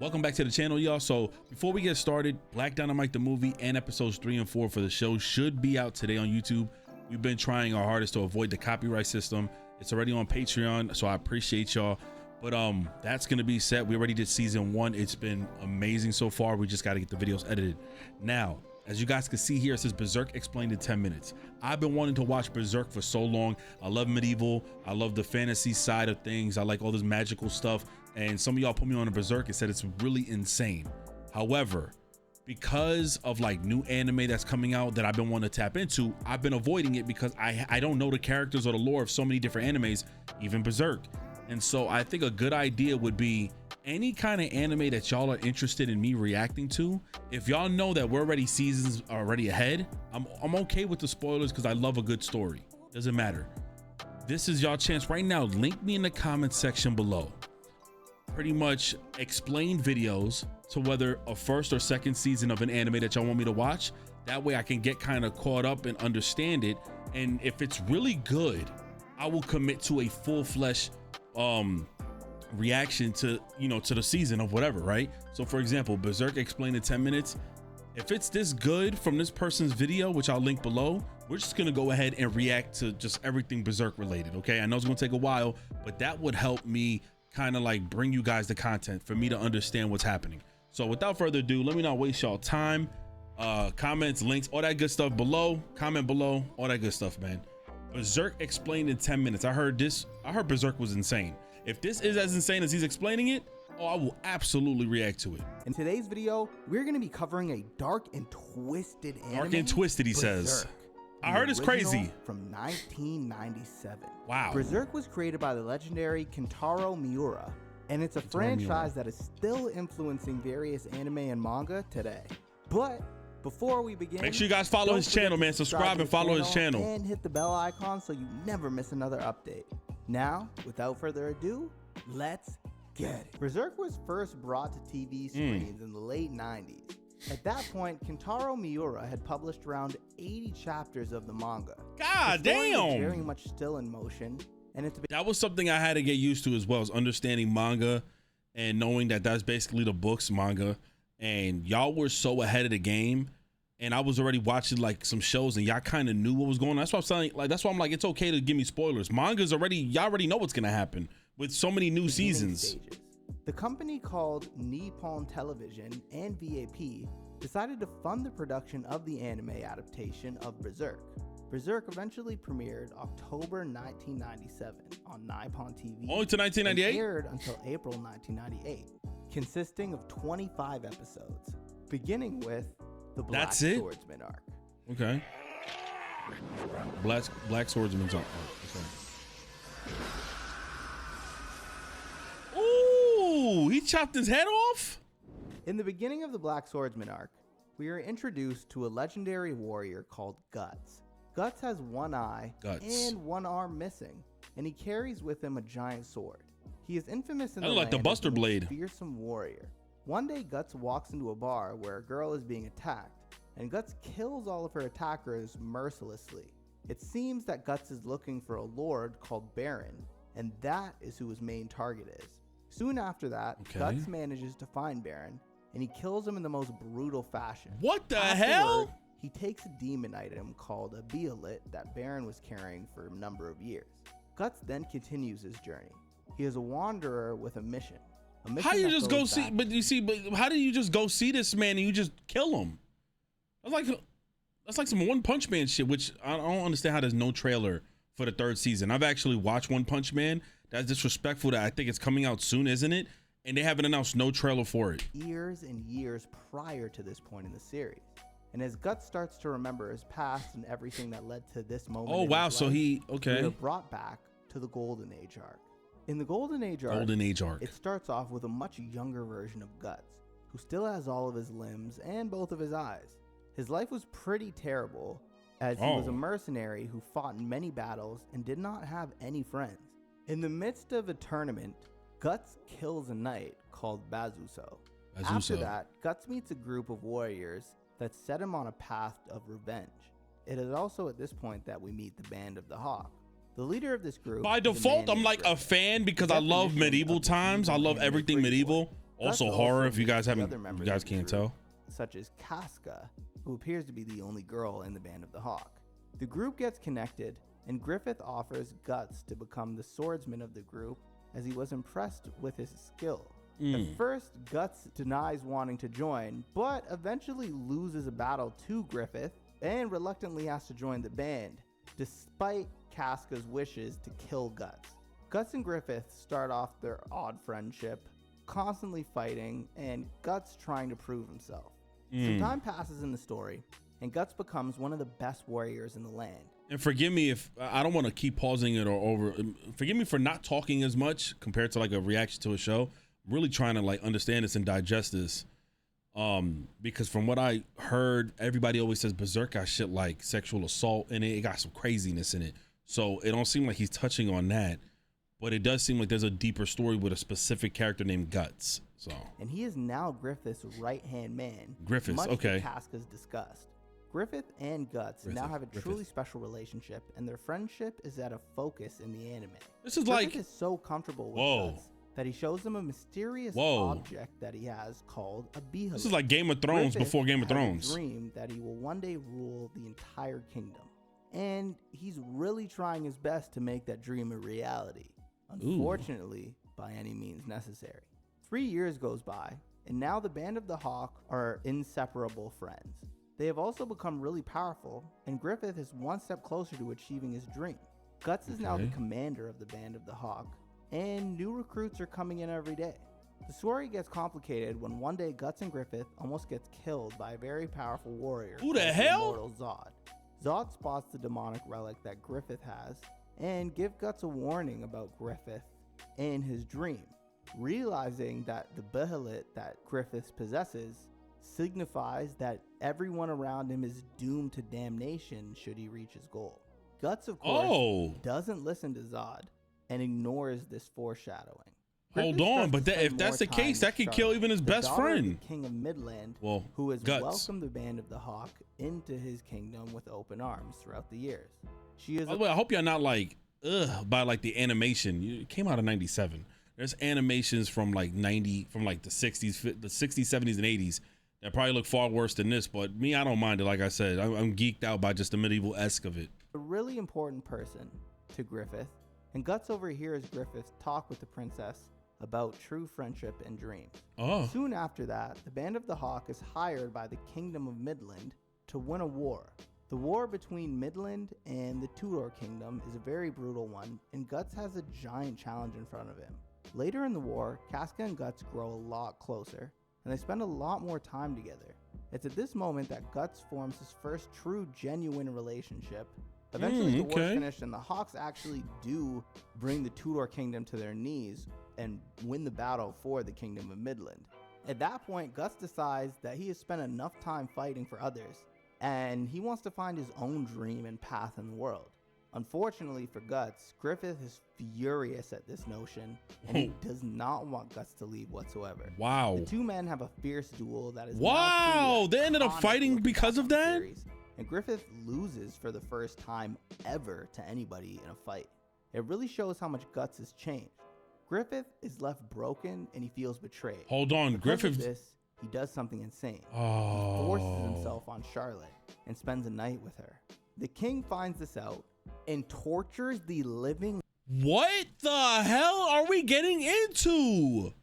Welcome back to the channel, y'all. So before we get started, Black Dynamite the movie and episodes 3 and 4 for the show should be out today on YouTube. We've been trying our hardest to avoid the copyright system. It's already on Patreon, so I appreciate y'all. But that's gonna be set. We already did season 1. It's been amazing so far. We just got to get the videos edited. Now, as you guys can see here, it says Berserk explained in 10 minutes. I've been wanting to watch Berserk for so long. I love medieval. I love the fantasy side of things. I like all this magical stuff. And some of y'all put me on a Berserk and said it's really insane. However, because of like new anime that's coming out that I've been wanting to tap into, I've been avoiding it because I don't know the characters or the lore of so many different animes, even Berserk. And so I think a good idea would be any kind of anime that y'all are interested in me reacting to. If y'all know that we're already seasons already ahead, I'm okay with the spoilers because I love a good story. Doesn't matter. This is y'all chance right now. Link me in the comment section below. Pretty much explain videos to whether a first or second season of an anime that y'all want me to watch. That way I can get kind of caught up and understand it. And if it's really good, I will commit to a full-fledged reaction to, you know, to the season of whatever, right? So for example, Berserk explained in 10 minutes. If it's this good from this person's video, which I'll link below, we're just gonna go ahead and react to just everything Berserk related. Okay, I know it's gonna take a while, but that would help me kind of like bring you guys the content for me to understand what's happening. So without further ado, let me not waste y'all time. Comments, links, all that good stuff below. Comment below, all that good stuff, man. Berserk explained in 10 minutes. I heard Berserk was insane. If this is as insane as he's explaining it, oh, I will absolutely react to it. In today's video, we're going to be covering a dark and twisted anime. Dark and twisted, he says. I heard it's crazy. From 1997. Wow. Berserk was created by the legendary Kentaro Miura, and it's a franchise that is still influencing various anime and manga today. But before we begin, make sure you guys follow his channel, man. Subscribe and follow his channel. And hit the bell icon so you never miss another update. Now, without further ado, let's get it. Berserk was first brought to TV screens in the late 90s. At that point, Kentaro Miura had published around 80 chapters of the manga. God damn! Very much still in motion, and that was something I had to get used to as well, as understanding manga and knowing that that's basically the book's manga. And y'all were so ahead of the game, and I was already watching like some shows, and y'all kind of knew what was going on. That's why I'm saying, like, that's why I'm like, it's okay to give me spoilers. Manga's already, y'all already know what's gonna happen with so many new seasons. The company called Nippon Television and VAP decided to fund the production of the anime adaptation of Berserk. Berserk eventually premiered October 1997 on Nippon TV. Only to 1998? Aired until April 1998, consisting of 25 episodes, beginning with the Black Swordsman arc. Okay. Black Swordsman's arc. Okay. Ooh, he chopped his head off? In the beginning of the Black Swordsman arc, we are introduced to a legendary warrior called Guts. Guts has one eye and one arm missing, and he carries with him a giant sword. He is infamous in the like the Buster Blade. Fearsome warrior. One day, Guts walks into a bar where a girl is being attacked, and Guts kills all of her attackers mercilessly. It seems that Guts is looking for a lord called Baron, and that is who his main target is. Soon after that, Guts manages to find Baron, and he kills him in the most brutal fashion. What the hell? He takes a demon item called a Beolit that Baron was carrying for a number of years. Guts then continues his journey. He is a wanderer with a mission. How you just go see? But you see, but how do you just go see this man and you just kill him? That's like some One Punch Man shit, which I don't understand how there's no trailer for the 3rd season. I've actually watched One Punch Man. That's disrespectful. That I think it's coming out soon, isn't it? And they haven't announced no trailer for it. Years and years prior to this point in the series. And as Guts starts to remember his past and everything that led to this moment. Oh, wow. So we are brought back to the Golden Age arc. In the Golden Age arc, it starts off with a much younger version of Guts, who still has all of his limbs and both of his eyes. His life was pretty terrible, as he was a mercenary who fought in many battles and did not have any friends. In the midst of a tournament, Guts kills a knight called Bazuso. After that, Guts meets a group of warriors that set him on a path of revenge. It is also at this point that we meet the Band of the Hawk. The leader of this group. By default, I'm like a fan because I love medieval times. I love everything medieval. Also Guts horror, if you meets guys the haven't, other you members guys of the can't group, tell. such as Casca, who appears to be the only girl in the Band of the Hawk. The group gets connected, and Griffith offers Guts to become the swordsman of the group as he was impressed with his skill. At first, Guts denies wanting to join, but eventually loses a battle to Griffith and reluctantly has to join the band, despite Casca's wishes to kill Guts. Guts and Griffith start off their odd friendship, constantly fighting, and Guts trying to prove himself. Some time passes in the story, and Guts becomes one of the best warriors in the land. And forgive me if I don't want to keep pausing it or over. Forgive me for not talking as much compared to like a reaction to a show. I'm really trying to like understand this and digest this. Because from what I heard, everybody always says Berserk got shit like sexual assault in it. It got some craziness in it. So it don't seem like he's touching on that. But it does seem like there's a deeper story with a specific character named Guts. So. And he is now Griffith's right-hand man. Griffiths, much okay. to Casca's disgust. Griffith and Guts now have a truly special relationship, and their friendship is at a focus in the anime. This is Griffith like is so comfortable with Guts that he shows him a mysterious object that he has called a behelit. This is like Game of Thrones before Game of Thrones. A dream that he will one day rule the entire kingdom, and he's really trying his best to make that dream a reality. Unfortunately, by any means necessary. 3 years goes by, and now the Band of the Hawk are inseparable friends. They have also become really powerful, and Griffith is one step closer to achieving his dream. Guts is now the commander of the Band of the Hawk, and new recruits are coming in every day. The story gets complicated when one day Guts and Griffith almost gets killed by a very powerful warrior. Who the hell? Immortal Zod. Zod spots the demonic relic that Griffith has, and give Guts a warning about Griffith and his dream, realizing that the behelit that Griffith possesses signifies that everyone around him is doomed to damnation should he reach his goal. Guts, of course, doesn't listen to Zod and ignores this foreshadowing. Hold on, but if that's the case, that could kill even his best friend. The King of Midland, who has welcomed the Band of the Hawk into his kingdom with open arms throughout the years. She is. By the way, I hope you're not like by like the animation. It came out in '97. There's animations from like the 60s, the 60s, 70s, and 80s that probably look far worse than this. But me, I don't mind it. Like I said, I'm geeked out by just the medieval-esque of it. A really important person to Griffith, and Guts overhears Griffith talk with the princess about true friendship and dreams. Soon after that, the Band of the Hawk is hired by the Kingdom of Midland to win a war. The war between Midland and the Tudor Kingdom is a very brutal one, and Guts has a giant challenge in front of him. Later in the war, Casca and Guts grow a lot closer, and they spend a lot more time together. It's at this moment that Guts forms his first true, genuine relationship. Eventually, the war's finished, and the Hawks actually do bring the Tudor Kingdom to their knees and win the battle for the Kingdom of Midland. At that point, Guts decides that he has spent enough time fighting for others, and he wants to find his own dream and path in the world. Unfortunately for Guts, Griffith is furious at this notion, and he does not want Guts to leave whatsoever. Wow. The two men have a fierce duel that is they ended up fighting because of that? And Griffith loses for the first time ever to anybody in a fight. It really shows how much Guts has changed. Griffith is left broken, and he feels betrayed. Hold on, Griffith. Because of this, he does something insane. He forces himself on Charlotte and spends a night with her. The king finds this out and tortures the living. What the hell are we getting into?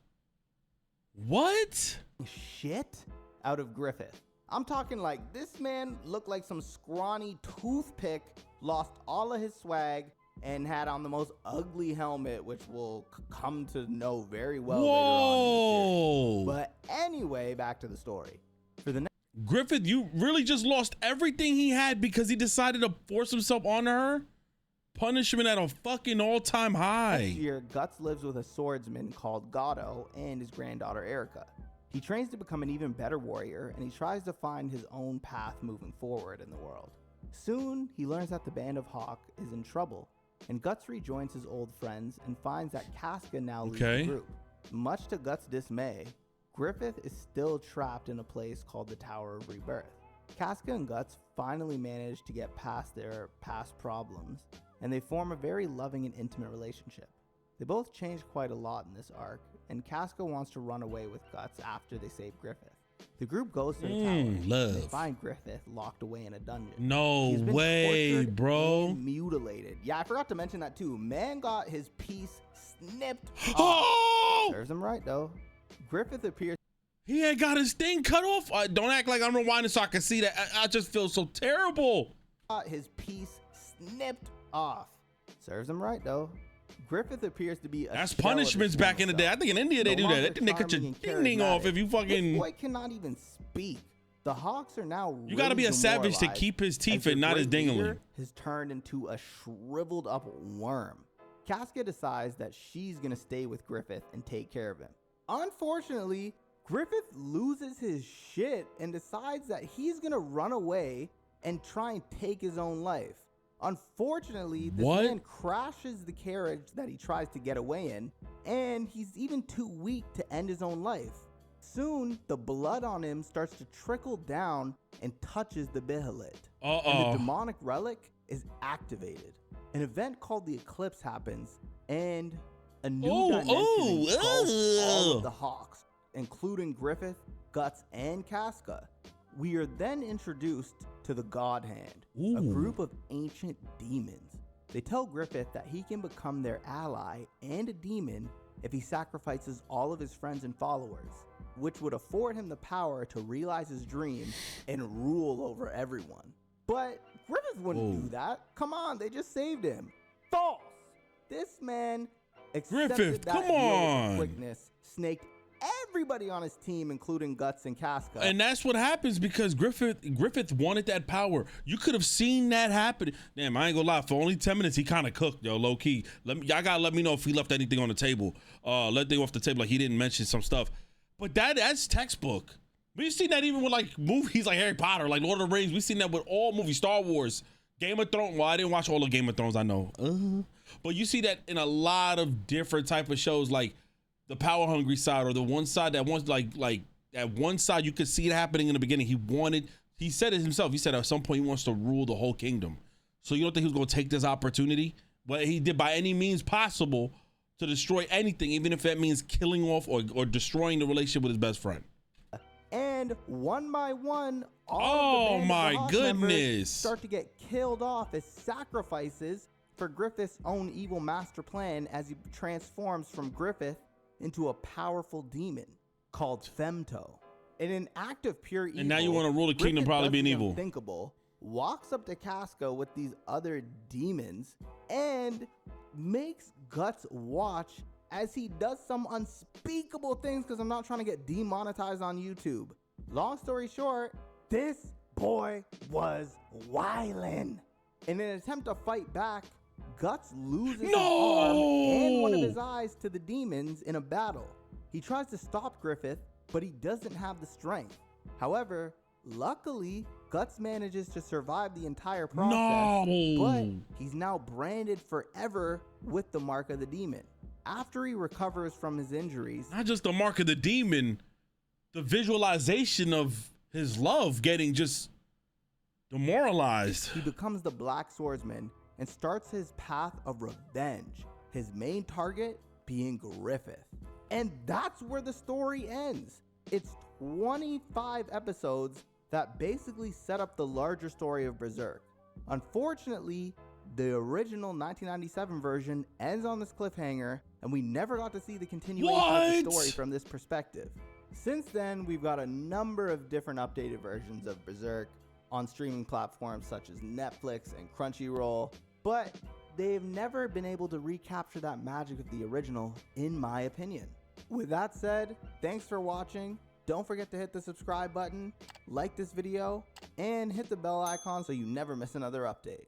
What? Shit out of Griffith. I'm talking like this man looked like some scrawny toothpick, lost all of his swag, and had on the most ugly helmet, which we'll come to know very well later on in the series. But anyway, back to the story. For the Griffith, you really just lost everything he had because he decided to force himself on her? Punishment at a fucking all-time high. Next year, Guts lives with a swordsman called Gatto and his granddaughter Erica. He trains to become an even better warrior, and he tries to find his own path moving forward in the world. Soon, he learns that the Band of Hawk is in trouble, and Guts rejoins his old friends and finds that Casca now leads the group. Much to Guts' dismay, Griffith is still trapped in a place called the Tower of Rebirth. Casca and Guts finally manage to get past their past problems, and they form a very loving and intimate relationship. They both change quite a lot in this arc, and Casca wants to run away with Guts after they save Griffith. The group goes to the tower. They find Griffith locked away in a dungeon. No way, bro. And mutilated. Yeah, I forgot to mention that too. Man got his piece snipped off. Oh! Serves him right though. Griffith appears. He ain't got his thing cut off. Don't act like I'm rewinding so I can see that. I just feel so terrible. Got his piece snipped off. Serves him right though. Griffith appears to be a That's punishments back in the day. I think in India they do that. They think they cut your ding off if you fucking. This boy cannot even speak. The Hawks are now. You got to be a savage to keep his teeth and not his dingling. Has turned into a shriveled up worm. Casca decides that she's gonna stay with Griffith and take care of him. Unfortunately, Griffith loses his shit and decides that he's gonna run away and try and take his own life. Unfortunately, this man crashes the carriage that he tries to get away in, and he's even too weak to end his own life. Soon, the blood on him starts to trickle down and touches the Behelit. And the demonic relic is activated. An event called the eclipse happens, and a new dimension calls all of the Hawks, including Griffith, Guts, and Casca. We are then introduced to the God Hand, a group of ancient demons. They tell Griffith that he can become their ally and a demon if he sacrifices all of his friends and followers, which would afford him the power to realize his dream and rule over everyone. But Griffith wouldn't do that. Come on, they just saved him. False! This man accepted that quickness, snaked everybody on his team, including Guts and Casca. And that's what happens because Griffith wanted that power. You could have seen that happen. Damn, I ain't gonna lie. For only 10 minutes, he kind of cooked, yo, low key. Y'all gotta let me know if he left anything on the table. Let things off the table, like he didn't mention some stuff. But that's textbook. We've seen that even with like movies like Harry Potter, like Lord of the Rings. We've seen that with all movies, Star Wars, Game of Thrones. Well, I didn't watch all of Game of Thrones, I know. But you see that in a lot of different type of shows, like the power hungry side, or the one side that wants like at one side you could see it happening in the beginning. He said it himself. He said at some point he wants to rule the whole kingdom. So you don't think he was going to take this opportunity? But he did by any means possible to destroy anything, even if that means killing off or destroying the relationship with his best friend. And one by one, all of the goodness start to get killed off as sacrifices for Griffith's own evil master plan, as he transforms from Griffith into a powerful demon called Femto. In an act of pure evil, and now you want to rule the kingdom, Griffith probably being evil. Unthinkable, walks up to Casca with these other demons and makes Guts watch as he does some unspeakable things, because I'm not trying to get demonetized on YouTube. Long story short, this boy was wildin'. In an attempt to fight back, Guts loses his arm and one of his eyes to the demons in a battle. He tries to stop Griffith, but he doesn't have the strength. However, luckily, Guts manages to survive the entire process, but he's now branded forever with the mark of the demon. After he recovers from his injuries, not just the mark of the demon, the visualization of his love getting just demoralized. He becomes the Black Swordsman and starts his path of revenge, his main target being Griffith. And that's where the story ends. It's 25 episodes that basically set up the larger story of Berserk. Unfortunately, the original 1997 version ends on this cliffhanger, and we never got to see the continuation of the story from this perspective. Since then, we've got a number of different updated versions of Berserk on streaming platforms such as Netflix and Crunchyroll, but they've never been able to recapture that magic of the original, in my opinion. With that said, thanks for watching. Don't forget to hit the subscribe button, like this video, and hit the bell icon so you never miss another update.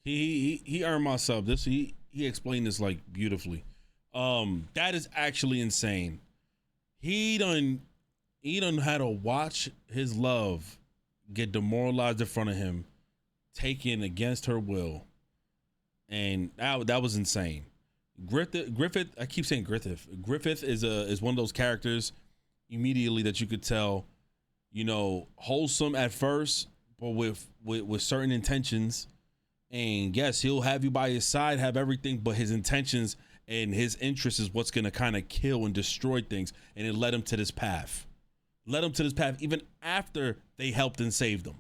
He earned my sub. He explained this like beautifully. That is actually insane. He done had to watch his love get demoralized in front of him, taken against her will, and that was insane. Griffith, I keep saying Griffith. Griffith is one of those characters immediately that you could tell, you know, wholesome at first, but with certain intentions. And yes, he'll have you by his side, have everything, but his intentions and his interest is what's gonna kind of kill and destroy things, and it led him to this path. Led him to this path even after they helped and saved him.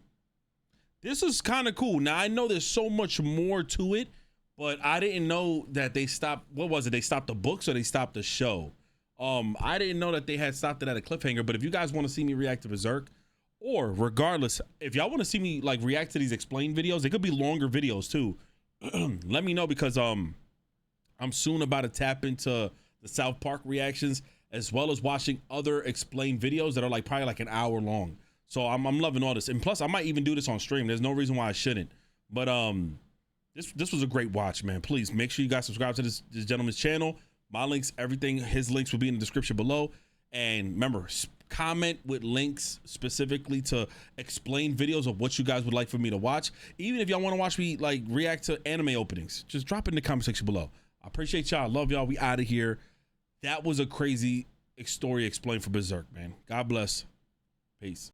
This is kind of cool. Now I know there's so much more to it, but I didn't know that they stopped. What was it? They stopped the books or they stopped the show? I didn't know that they had stopped it at a cliffhanger. But if you guys want to see me react to Berserk, or regardless, if y'all want to see me like react to these explained videos, they could be longer videos too. Let me know, because I'm soon about to tap into the South Park reactions, as well as watching other explained videos that are like probably like an hour long. So I'm loving all this, and plus I might even do this on stream. There's no reason why I shouldn't. But this was a great watch, man. Please make sure you guys subscribe to this gentleman's channel. My links, everything, his links will be in the description below. And remember, comment with links specifically to explain videos of what you guys would like for me to watch. Even if y'all want to watch me like react to anime openings, just drop it in the comment section below. I appreciate y'all. Love y'all. We out of here. That was a crazy story explained for Berserk, man. God bless. Peace.